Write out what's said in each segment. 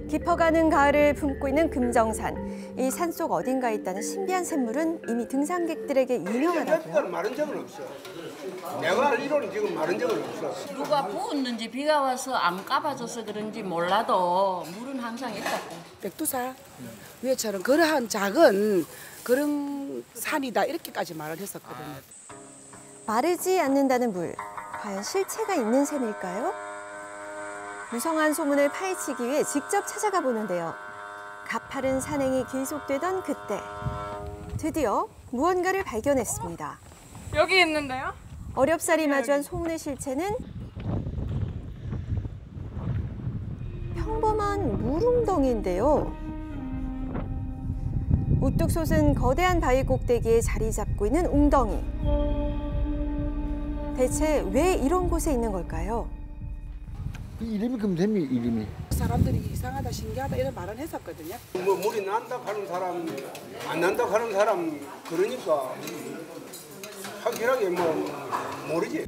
깊어가는 가을을 품고 있는 금정산. 이 산속 어딘가에 있다는 신비한 샘물은 이미 등산객들에게 유명하다고요. 마른 적은 없어. 내가 알기로는 지금 마른 적은 없어. 누가 부었는지 비가 와서 안 까봐져서 그런지 몰라도 물은 항상 있다고. 백두산 위에처럼 그러한 작은 그런 산이다 이렇게까지 말을 했었거든요. 마르지 않는다는 물, 과연 실체가 있는 샘일까요? 무성한 소문을 파헤치기 위해 직접 찾아가 보는데요. 가파른 산행이 계속되던 그때 드디어 무언가를 발견했습니다. 여기 있는데요? 어렵사리 마주한 소문의 실체는 평범한 물웅덩이인데요. 우뚝 솟은 거대한 바위 꼭대기에 자리 잡고 있는 웅덩이. 대체 왜 이런 곳에 있는 걸까요? 이름이 금샘이 이름이. 사람들이 이상하다 신기하다 이런 말을 했었거든요. 뭐 물이 난다 하는 사람, 안 난다 하는 사람 그러니까 확실하게 모르지.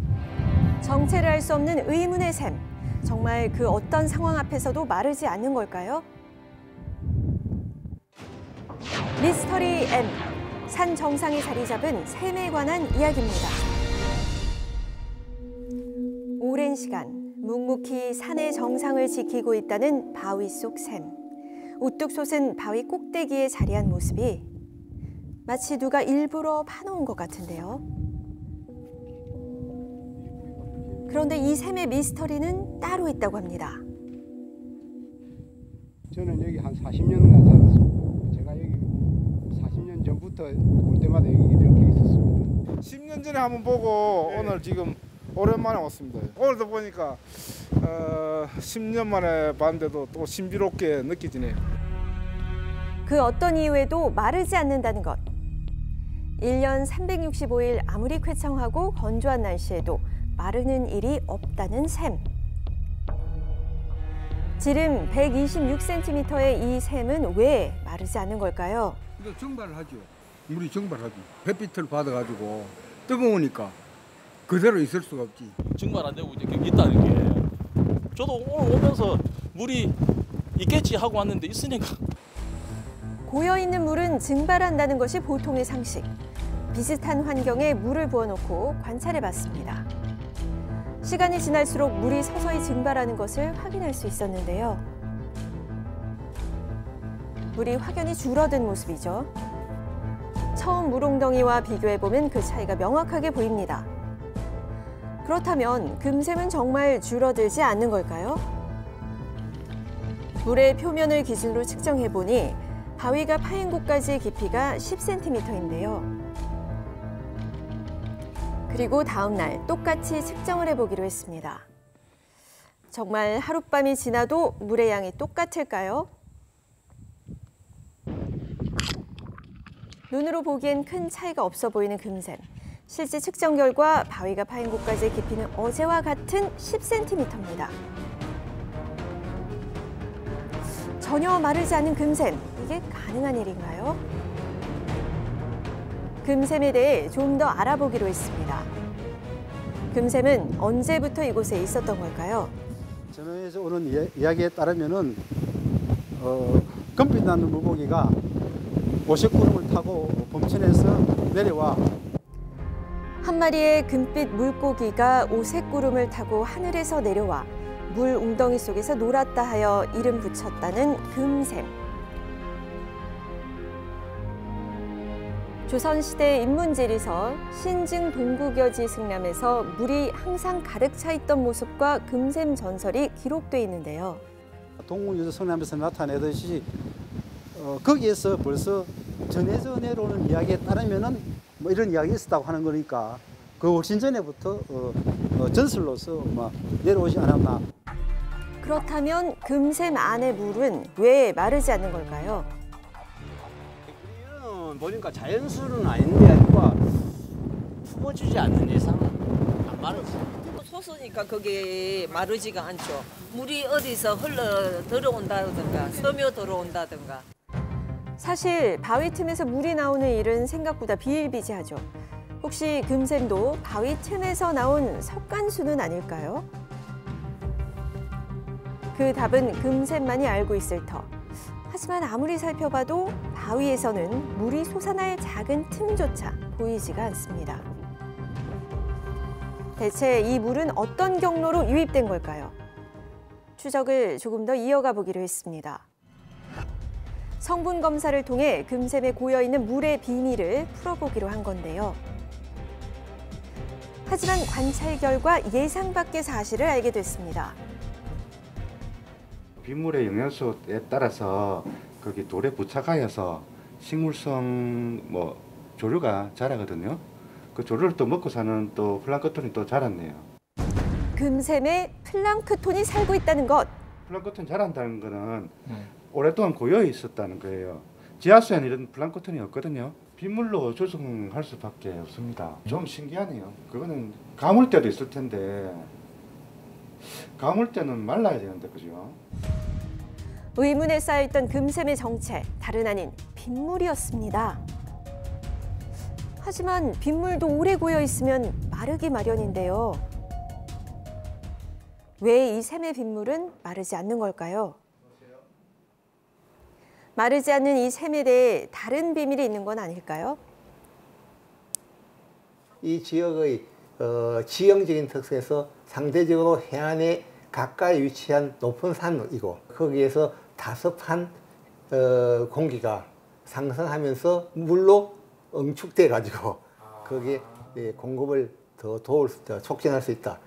정체를 알 수 없는 의문의 샘. 정말 그 어떤 상황 앞에서도 마르지 않는 걸까요? 미스터리 M. 산 정상에 자리 잡은 샘에 관한 이야기입니다. 오랜 시간 묵묵히 산의 정상을 지키고 있다는 바위 속 샘. 우뚝 솟은 바위 꼭대기에 자리한 모습이 마치 누가 일부러 파놓은 것 같은데요. 그런데 이 샘의 미스터리는 따로 있다고 합니다. 저는 여기 한 40년간 살았습니다. 제가 여기 40년 전부터 올 때마다 여기 이렇게 있었습니다. 10년 전에 한번 보고 오늘 지금 오랜만에 왔습니다. 오늘도 보니까 10년 만에 봤는데도 또 신비롭게 느껴지네요. 그 어떤 이유에도 마르지 않는다는 것. 1년 365일 아무리 쾌청하고 건조한 날씨에도 마르는 일이 없다는 샘. 지름 126cm의 이 샘은 왜 마르지 않는 걸까요? 정발을 하죠. 물이 정발하죠. 햇빛을 받아가지고 뜨거우니까 그대로 있을 수가 없지. 증발 안 되고 이제 경기 있다는 게 저도 오늘 오면서 물이 있겠지 하고 왔는데 있으니까. 고여있는 물은 증발한다는 것이 보통의 상식. 비슷한 환경에 물을 부어놓고 관찰해봤습니다. 시간이 지날수록 물이 서서히 증발하는 것을 확인할 수 있었는데요. 물이 확연히 줄어든 모습이죠. 처음 물웅덩이와 비교해보면 그 차이가 명확하게 보입니다. 그렇다면 금샘은 정말 줄어들지 않는 걸까요? 물의 표면을 기준으로 측정해보니 바위가 파인 곳까지의 깊이가 10cm인데요. 그리고 다음 날 똑같이 측정을 해보기로 했습니다. 정말 하룻밤이 지나도 물의 양이 똑같을까요? 눈으로 보기엔 큰 차이가 없어 보이는 금샘. 실제 측정 결과 바위가 파인 곳까지의 깊이는 어제와 같은 10cm입니다. 전혀 마르지 않은 금샘, 이게 가능한 일인가요? 금샘에 대해 좀 더 알아보기로 했습니다. 금샘은 언제부터 이곳에 있었던 걸까요? 전원에서 오는 이야기에 따르면은 금빛 나는 물고기가 오색구름을 타고 범천에서 내려와. 한 마리의 금빛 물고기가 오색구름을 타고 하늘에서 내려와 물 웅덩이 속에서 놀았다 하여 이름 붙였다는 금샘. 조선시대 인문지리서 신증 동국여지 승람에서 물이 항상 가득 차 있던 모습과 금샘 전설이 기록돼 있는데요. 동국여지 승람에서 나타내듯이 거기에서 벌써 전해져 내려오는 이야기에 따르면은 뭐 이런 이야기 있었다고 하는 거니까 그 훨씬 전에부터 전설로서 내려오지 않았나. 그렇다면 금샘 안의 물은 왜 마르지 않는 걸까요? 보니까 자연수는 아닌데 누가 품어주지 않는 이상 안 마르죠. 솟으니까 그게 마르지가 않죠. 물이 어디서 흘러 들어온다든가 스며 들어온다든가. 사실 바위 틈에서 물이 나오는 일은 생각보다 비일비재하죠. 혹시 금샘도 바위 틈에서 나온 석간수는 아닐까요? 그 답은 금샘만이 알고 있을 터. 하지만 아무리 살펴봐도 바위에서는 물이 솟아날 작은 틈조차 보이지가 않습니다. 대체 이 물은 어떤 경로로 유입된 걸까요? 추적을 조금 더 이어가 보기로 했습니다. 성분 검사를 통해 금샘에 고여있는 물의 비밀을 풀어보기로 한 건데요. 하지만 관찰 결과 예상 밖의 사실을 알게 됐습니다. 빗물의 영양소에 따라서 거기 돌에 부착하여서 식물성 조류가 자라거든요. 그 조류를 또 먹고 사는 또 플랑크톤이 또 자랐네요. 금샘에 플랑크톤이 살고 있다는 것. 플랑크톤 자란다는 거는 오랫동안 고여 있었다는 거예요. 지하수에는 이런 플랑크톤이 없거든요. 빗물로 조성할 수밖에 없습니다. 좀 신기하네요. 그거는 가물 때도 있을 텐데 가물 때는 말라야 되는데 그죠? 의문에 쌓여있던 금샘의 정체, 다른 아닌 빗물이었습니다. 하지만 빗물도 오래 고여 있으면 마르기 마련인데요. 왜 이 샘의 빗물은 마르지 않는 걸까요? 마르지 않는 이 샘에 대해 다른 비밀이 있는 건 아닐까요? 이 지역의 지형적인 특성에서 상대적으로 해안에 가까이 위치한 높은 산이고 거기에서 다습한 공기가 상승하면서 물로 응축돼 가지고 거기에 공급을 더 촉진할 수 있다.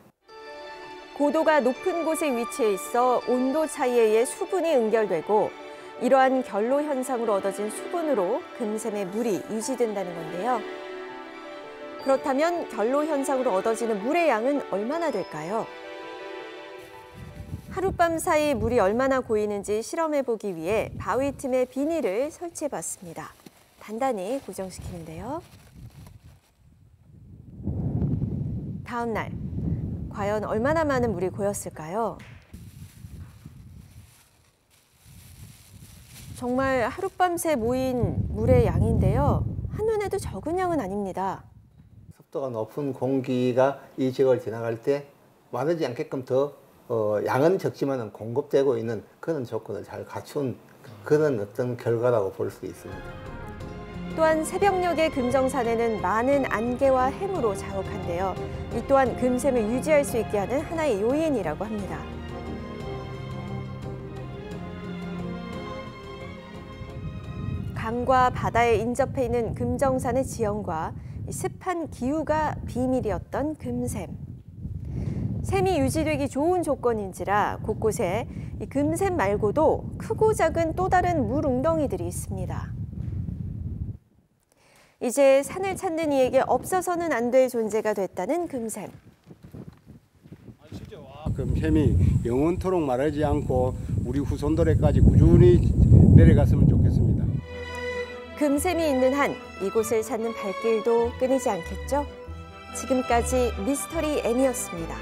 고도가 높은 곳에 위치해 있어 온도 차이에 의해 수분이 응결되고 이러한 결로 현상으로 얻어진 수분으로 금샘의 물이 유지된다는 건데요. 그렇다면 결로 현상으로 얻어지는 물의 양은 얼마나 될까요? 하룻밤 사이 물이 얼마나 고이는지 실험해보기 위해 바위 틈에 비닐을 설치해봤습니다. 단단히 고정시키는데요. 다음 날, 과연 얼마나 많은 물이 고였을까요? 정말 하룻밤새 모인 물의 양인데요. 한눈에도 적은 양은 아닙니다. 습도가 높은 공기가 이 지역을 지나갈 때 마르지 않게끔 더 양은 적지만 공급되고 있는 그런 조건을 잘 갖춘 그런 어떤 결과라고 볼 수 있습니다. 또한 새벽녘의 금정산에는 많은 안개와 해무로 자욱한데요. 이 또한 금샘을 유지할 수 있게 하는 하나의 요인이라고 합니다. 강과 바다에 인접해 있는 금정산의 지형과 습한 기후가 비밀이었던 금샘. 샘이 유지되기 좋은 조건인지라 곳곳에 이 금샘 말고도 크고 작은 또 다른 물 웅덩이들이 있습니다. 이제 산을 찾는 이에게 없어서는 안 될 존재가 됐다는 금샘. 금샘이 영원토록 마르지 않고 우리 후손들에까지 꾸준히 내려갔으면 좋겠습니다. 금샘이 있는 한 이곳을 찾는 발길도 끊이지 않겠죠? 지금까지 미스터리 M이었습니다.